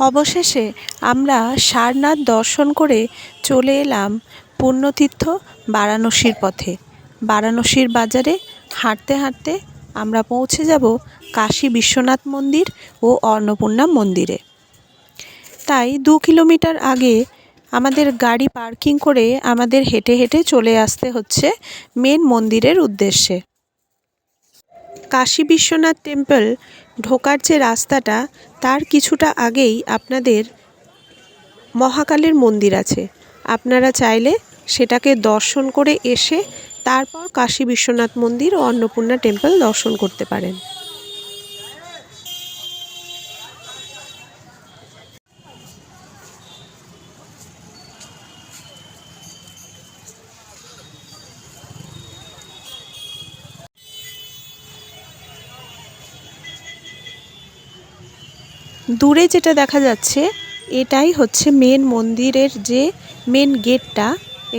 অবশেষে আমরা সারনাথ দর্শন করে চলে এলাম পুণ্যতীর্থ বারাণসীর পথে। বারাণসীর বাজারে হাঁটতে হাঁটতে আমরা পৌঁছে যাব কাশী বিশ্বনাথ মন্দির ও অন্নপূর্ণা মন্দিরে। তাই 2 কিলোমিটার আগে আমাদের গাড়ি পার্কিং করে আমাদের হেঁটে হেঁটে চলে আসতে হচ্ছে মেন মন্দিরের উদ্দেশ্যে। কাশী বিশ্বনাথ টেম্পল ঢোকার যে রাস্তাটা তার কিছুটা আগেই আপনাদের মহাকালের মন্দির আছে। আপনারা চাইলে সেটাকে দর্শন করে এসে তারপর কাশী বিশ্বনাথ মন্দির ও অন্নপূর্ণা টেম্পল দর্শন করতে পারেন। দূরে যেটা দেখা যাচ্ছে এটাই হচ্ছে মেন মন্দিরের যে মেন গেটটা।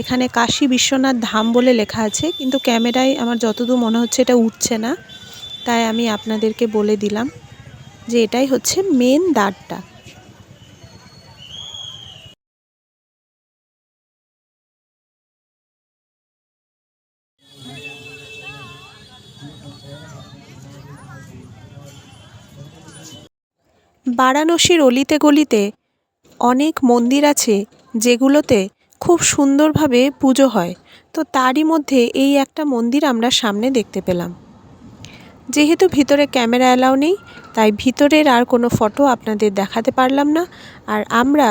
এখানে কাশী বিশ্বনাথ ধাম বলে লেখা আছে, কিন্তু ক্যামেরায় আমার যতদূর মনে হচ্ছে এটা উঠছে না, তাই আমি আপনাদেরকে বলে দিলাম যে এটাই হচ্ছে মেন দ্বারটা। বারাণসীর অলিতে গলিতে অনেক মন্দির আছে যেগুলোতে খুব সুন্দরভাবে পুজো হয়, তো তারই মধ্যে এই একটা মন্দির আমরা সামনে দেখতে পেলাম। যেহেতু ভিতরে ক্যামেরা অ্যালাউ নেই তাই ভিতরের আর কোনো ফটো আপনাদের দেখাতে পারলাম না। আর আমরা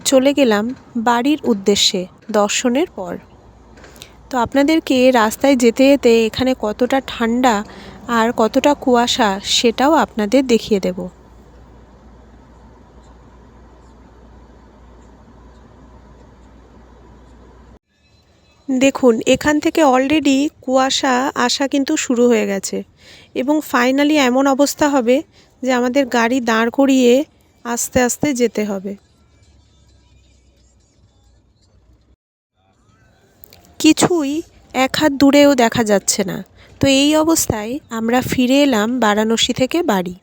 চলে গেলাম বাড়ির উদ্দেশ্যে দর্শনের পর। তো আপনাদেরকে রাস্তায় যেতে যেতে এখানে কতটা ঠান্ডা আর কতটা কুয়াশা সেটাও আপনাদের দেখিয়ে দেব। দেখুন, এখান থেকে অলরেডি কুয়াশা আসা কিন্তু শুরু হয়ে গেছে এবং ফাইনালি এমন অবস্থা হবে যে আমাদের গাড়ি দাঁড় করিয়ে আস্তে আস্তে যেতে হবে। কিছুই 1 হাত দূরেও দেখা যাচ্ছে না। তো এই অবস্থায় আমরা ফিরে এলাম বারাণসী থেকে বাড়ি।